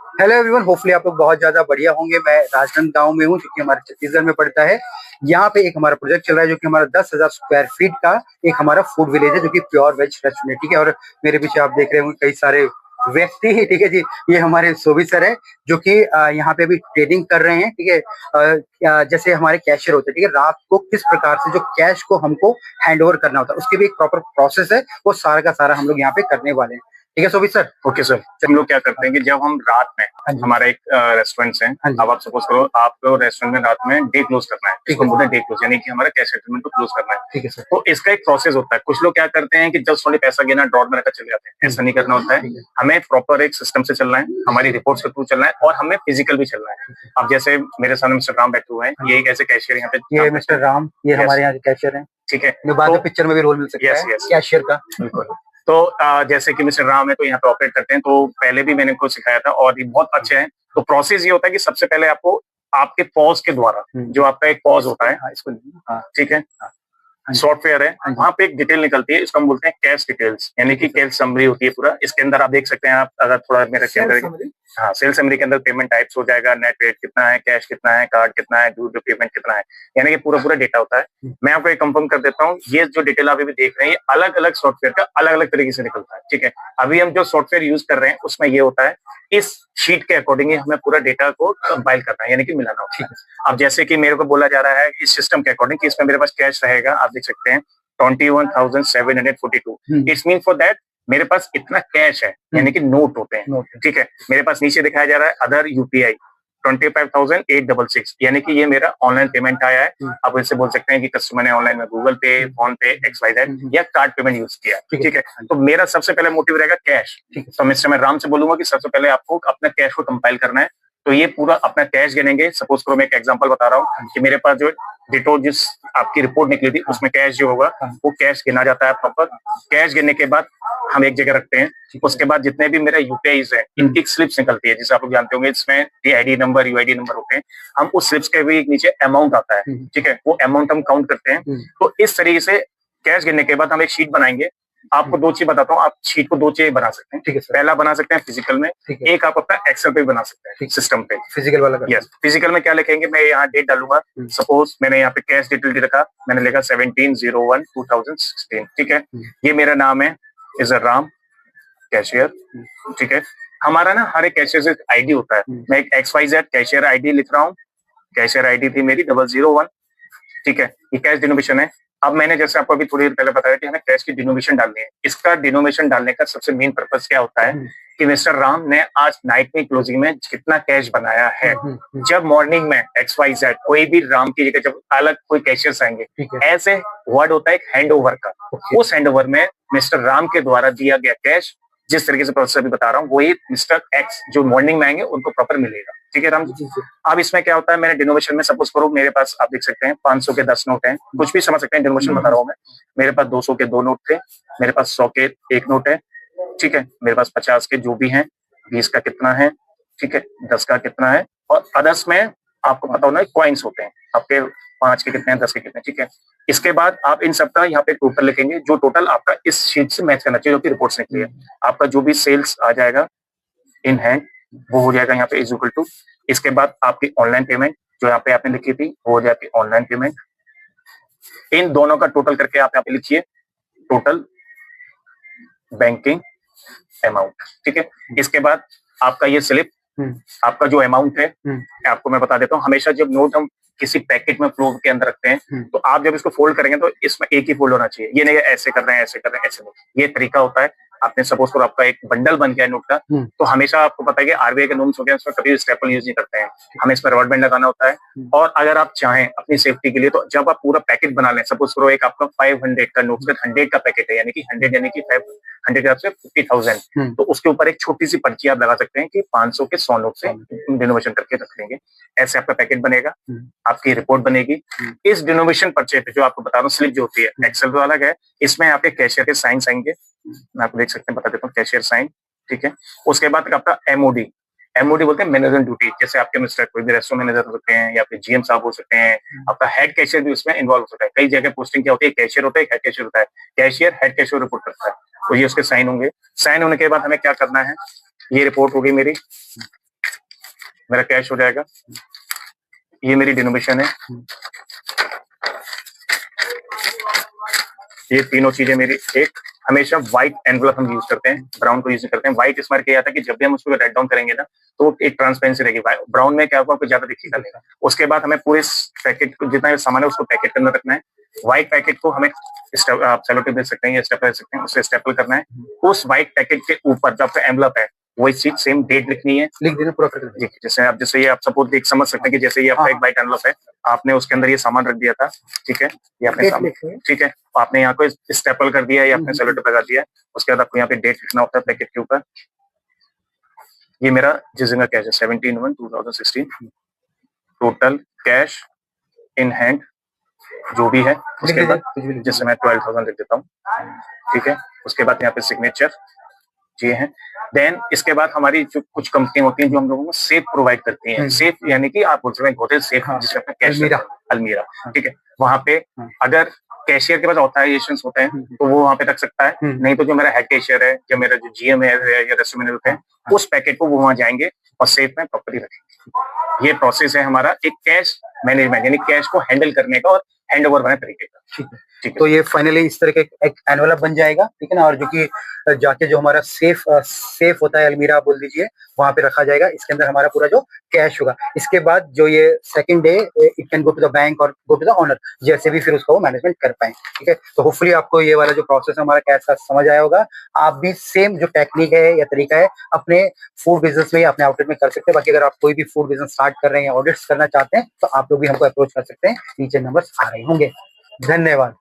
Hello everyone, hopefully आप लोग बहुत ज्यादा बढ़िया होंगे। मैं राजनांदगांव गांव में हूँ जो कि हमारे छत्तीसगढ़ में पड़ता है। यहाँ पे एक हमारा प्रोजेक्ट चल रहा है जो कि हमारा 10,000 स्क्वायर फीट का एक हमारा फूड विलेज है जो कि प्योर वेज रेस्टोरेंट है। ठीक है, और मेरे पीछे आप देख रहे होंगे कई सारे व्यक्ति ही। ठीक है जी, ये हमारे शोभित सर है जो कि यहाँ पे भी ट्रेडिंग कर रहे हैं। ठीक है, जैसे हमारे कैशियर होते हैं, ठीक है, रात को किस प्रकार से जो कैश को हमको हैंड ओवर करना होता है उसकी भी एक प्रॉपर प्रोसेस है, वो सारा का सारा हम लोग यहाँ पे करने वाले हैं। ठीक है शोभित सर। ओके सर, हम लोग क्या करते हैं कि जब हम रात में हमारा एक रेस्टोरेंट है। अब आप सपोज करो आपको रेस्टोरेंट में रात में डे क्लोज करना है, इसको बोलते हैं डे क्लोज, यानी कि हमारा कैश सेटलमेंट को क्लोज करना है। ठीक है सर। तो इसका एक प्रोसेस होता है। कुछ लोग क्या करते हैं कि जस्ट ओनली पैसा गिना ड्रॉर में रखकर चले जाते हैं, ऐसा नहीं करना होता है। हमें प्रॉपर एक सिस्टम से चलना है, हमारी रिपोर्ट्स के थ्रू चलना है और हमें फिजिकल भी चलना है। अब जैसे मेरे सामने मिस्टर राम बैठे हुए हैं, ये एक ऐसे कैशियर यहाँ पे। ये मिस्टर राम, ये हमारे यहाँ के कैशियर हैं। ठीक है, बाद में पिक्चर में भी रोल मिल सकता है कैशियर का। बिल्कुल। तो जैसे कि मिस्टर राम है तो यहाँ पे ऑपरेट करते हैं, तो पहले भी मैंने इनको सिखाया था और ये बहुत अच्छे हैं। तो प्रोसेस ये होता है कि सबसे पहले आपको आपके पॉज के द्वारा, जो आपका एक पॉज होता है, इसको ठीक है, सॉफ्टवेयर है, वहां पे एक डिटेल निकलती है, इसको हम बोलते हैं कैश डिटेल्स, यानी कि कैश समरी होती है पूरा। इसके अंदर आप देख सकते हैं, आप अगर थोड़ा मेरे के अंदर, हाँ, सेल समरी के अंदर पेमेंट टाइप्स हो जाएगा, नेट रेट कितना है, कैश कितना है, कार्ड कितना है, ड्यू पेमेंट कितना है, यानी कि पूरा पूरा डेटा होता है। मैं आपको एक कंफर्म कर देता हूँ, ये जो डिटेल आप अभी देख रहे हैं, ये अलग अलग सॉफ्टवेयर का अलग अलग तरीके से निकलता है। ठीक है, अभी हम जो सॉफ्टवेयर यूज कर रहे हैं उसमें ये होता है, इस शीट के अकॉर्डिंग ही हमें पूरा डेटा को कंपाइल करना है, यानी कि मिलाना होता है। अब जैसे कि मेरे को बोला जा रहा है इस सिस्टम के अकॉर्डिंग कि इसमें मेरे पास कैश रहेगा, आप देख सकते हैं 21,742। इट्स मीन फॉर दैट मेरे पास इतना कैश है, यानी कि नोट होते हैं। ठीक है, मेरे पास नीचे दिखाया जा रहा है अदर यूपीआई 25,866, यानी कि ये मेरा ऑनलाइन पेमेंट आया है। आप इससे बोल सकते हैं कि कस्टमर ने ऑनलाइन में गूगल पे, फोन पे, XYZ या कार्ड पेमेंट यूज किया। ठीक है, तो मेरा सबसे पहले मोटिव रहेगा कैश। तो मिस्टर मैं राम से बोलूंगा कि सबसे पहले आपको अपना कैश को कंपाइल करना है। तो ये पूरा अपना कैश गिनेंगे। सपोज करो मैं एक एग्जांपल बता रहा हूँ कि मेरे पास जो डिटो जिस आपकी रिपोर्ट निकली थी उसमें कैश जो होगा वो कैश गिना जाता है प्रॉपर। कैश गिनने के बाद हम एक जगह रखते हैं। उसके बाद जितने भी मेरे यूपीआईज हैं इनकी स्लिप्स निकलती है, जिसे आप लोग जानते होंगे, इसमें आईडी नंबर, यूआईडी नंबर होते हैं। हम उस स्लिप्स के भी नीचे अमाउंट आता है। ठीक है, वो अमाउंट हम काउंट करते हैं। तो इस तरीके से कैश गिनने के बाद हम एक शीट बनाएंगे। आपको दो चीज बताता हूँ, आप शीट को दो चीज बना सकते हैं। ठीक है, पहला बना सकते हैं फिजिकल में, एक आप अपना एक्सेल पे बना सकते हैं सिस्टम पे। फिजिकल वाला यस, फिजिकल में क्या लिखेंगे, मैं यहाँ डेट डालूंगा। सपोज मैंने यहाँ पे कैश डिटेल रखा, मैंने लिखा 17/01/2016। ठीक है, ये मेरा नाम है, इज अ राम कैशियर। ठीक है, हमारा ना हर एक कैशियर से आईडी होता है। मैं एक XYZ कैशियर आईडी लिख रहा हूँ। कैशियर आईडी थी मेरी 001। ठीक है, ये कैश डिनोमिनेशन है। अब मैंने जैसे आपको अभी थोड़ी देर पहले बताया कि हमें कैश की डिनोमिनेशन डालनी है। इसका डिनोमिनेशन डालने का सबसे मेन पर्पस क्या होता है कि मिस्टर राम ने आज नाइट में क्लोजिंग में कितना कैश बनाया है। जब मॉर्निंग में XYZ कोई भी राम की जगह जब अलग कोई कैशियर्स आएंगे, ऐसे वर्ड होता है एक हैंड ओवर का। उस हैंड ओवर में मिस्टर राम के द्वारा दिया गया कैश, जिस तरीके से प्रोसेस अभी बता रहा हूँ, वही मिस्टर X जो मॉर्निंग में आएंगे उनको प्रॉपर मिलेगा। ठीक है राम जी। अब इसमें क्या होता है, मैंने डिनोमिनेशन में सपोज करो मेरे पास आप देख सकते हैं 500 के 10 नोट हैं, कुछ भी समझ सकते हैं, डिनोमिनेशन बता रहा हूँ मैं। मेरे पास 200 के 2 नोट थे, मेरे पास 100 के 1 नोट है। ठीक है, मेरे पास 50 के जो भी हैं, 20 का कितना है, ठीक है, 10 का कितना है, और अदर्स में आपको पता होना कॉइन्स होते हैं आपके, 5 के कितने हैं, 10 के कितने। ठीक है, इसके बाद आप इन सबका यहाँ पे टोटल लिखेंगे, जो टोटल आपका इस शीट से मैच करना चाहिए, जो कि रिपोर्ट्स निकली है। आपका जो भी सेल्स आ जाएगा इन हैंड वो हो जाएगा यहाँ पे इज इक्वल टू। इसके बाद आपकी ऑनलाइन पेमेंट जो यहाँ पे आपने लिखी थी वो हो जाएगी ऑनलाइन पेमेंट। इन दोनों का टोटल करके आप यहाँ पे लिखिए टोटल बैंकिंग अमाउंट। ठीक है, इसके बाद आपका ये स्लिप, आपका जो अमाउंट है, आपको मैं बता देता हूँ, हमेशा जब नोट हम किसी पैकेट में फ्लो के अंदर रखते हैं तो आप जब इसको फोल्ड करेंगे तो इसमें एक ही फोल्ड होना चाहिए। ये नहीं ऐसे कर रहे हैं, ऐसे कर रहे हैं, ऐसे नहीं। ये तरीका होता है। आपने सपोज करो आपका एक बंडल बन गया नोट का, तो हमेशा आपको पता है कि आरबीआई के नॉर्म्स हो गए, उसमें कभी स्टेपल यूज नहीं करते हैं, हमें इसमें रबर बैंड लगाना होता है। और अगर आप चाहें अपनी सेफ्टी के लिए तो जब आप पूरा पैकेट बना लें, सपोज करो एक आपका 500 का नोट 100 का पैकेट है, यानी कि 100 यानी कि 100 से 50,000, तो उसके ऊपर एक छोटी सी पर्ची आप लगा सकते हैं कि 500 के 100 नोट से डिनोमिनेशन करके रख देंगे। ऐसे आपका पैकेट बनेगा, आपकी रिपोर्ट बनेगी। इस डिनोमिनेशन पर्चे पे जो आपको बता रहा हूँ स्लिप जो होती है, एक्सेल तो अलग है, इसमें आपके कैशियर के साइंस आएंगे। मैं आपको देख सकते हैं, बता देता हूँ, कैशियर साइन। ठीक है, उसके बाद आपका एमओडी, एमओडी बोलते हैं मैनेजमेंट ड्यूटी। जैसे आपके मिस्टर कोई भी रेस्टोरेंट मैनेजर हो सकते हैं या फिर GM साहब हो सकते हैं, आपका हेड कैशियर भी उसमें इन्वॉल्व हो सकता है। कई जगह पोस्टिंग क्या होती है, कैशियर होता है, हेड कैशियर होता है। कैशियर हेड कैशियर रिपोर्ट करता है, तो ये उसके साइन होंगे। साइन होने के बाद हमें क्या करना है, ये रिपोर्ट होगी मेरी, मेरा कैश हो जाएगा। ये मेरी डिनोमिनेशन है। ये तीनों चीजें मेरी। एक हमेशा व्हाइट एनवलप हम यूज करते हैं, ब्राउन को यूज करते हैं। व्हाइट इस बार क्या आता है कि जब भी हम उसको राइट डाउन करेंगे ना तो एक ट्रांसपेरेंसी रहेगी। ब्राउन में क्या होगा, आपको ज्यादा दिखेगा नहीं। उसके बाद हमें पूरे पैकेट को, जितना सामान है उसको पैकेट के अंदर रखना है। व्हाइट पैकेट को हमें आप सेलो टेप दे सकते हैं या स्टेपलर दे सकते हैं, उससे स्टेपल करना है। उस व्हाइट पैकेट के ऊपर जो आपका एनवलप है वही चीज सेम डेट लिखनी है, लिख देना पूरा करके। जी, जैसे ये आप सपोज देख समझ सकते हैं कि जैसे ये आपका एक व्हाइट एनवलप है, आपने उसके अंदर ये सामान रख दिया था, ठीक है, ये आपने सामान, ठीक है, आपने यहाँ को स्टेपल कर दिया या आपने सेलो टेप लगा दिया। उसके बाद आपको यहाँ पे डेट लिखना होता है पैकेट के ऊपर। ये मेरा जिस दिन का कैश है 17/1/2016। टोटल कैश इन हैंड जो भी है, उसके बाद जैसे मैं 12,000 लिख देता हूँ, ठीक है। उसके बाद यहाँ पे सिग्नेचर ये है। देन इसके बाद हमारी जो कुछ कंपनी होती हैं जो हम लोगों को सेफ प्रोवाइड करती हैं। सेफ यानी कि आप बोल सकते हैं होटल सेफ, जिसमें अपना कैश, अलमीरा, ठीक है। वहां पे अगर कैशियर के पास ऑथराइजेशन होते हैं तो वो वहां पे रख सकता है, नहीं तो जो मेरा हेड कैशियर है या मेरा जो जीएम है या रेस्टोरेंट है, उस पैकेट को वो वहां जाएंगे और सेफ में प्रॉपर्ली रखेंगे। ये प्रोसेस है हमारा एक कैश मैनेजमेंट यानी कैश को हैंडल करने का और हैंड ओवर करने तरीके का। ठीक है, ठीक है। तो ये फाइनली इस तरह के एक एनवलप बन जाएगा, ठीक है ना, और जो कि जाके जो हमारा सेफ होता है, अलमीरा बोल दीजिए, वहां पे रखा जाएगा। इसके अंदर हमारा पूरा जो कैश होगा। इसके बाद जो ये second day it can go to the bank और गो टू द ओनर, जैसे भी फिर उसका वो मैनेजमेंट कर पाए, ठीक है। तो होपफुली आपको ये वाला जो प्रोसेस है हमारा कैश का समझ आया होगा। आप भी सेम जो टेक्निक है या तरीका है अपने फूड बिजनेस में या अपने आउटलेट में कर सकते हैं। बाकी अगर आप कोई भी फूड बिजनेस स्टार्ट कर रहे हैं या ऑडिट्स करना चाहते हैं तो आप लोग भी हमको अप्रोच कर सकते हैं। नीचे नंबर आ रहे होंगे। धन्यवाद।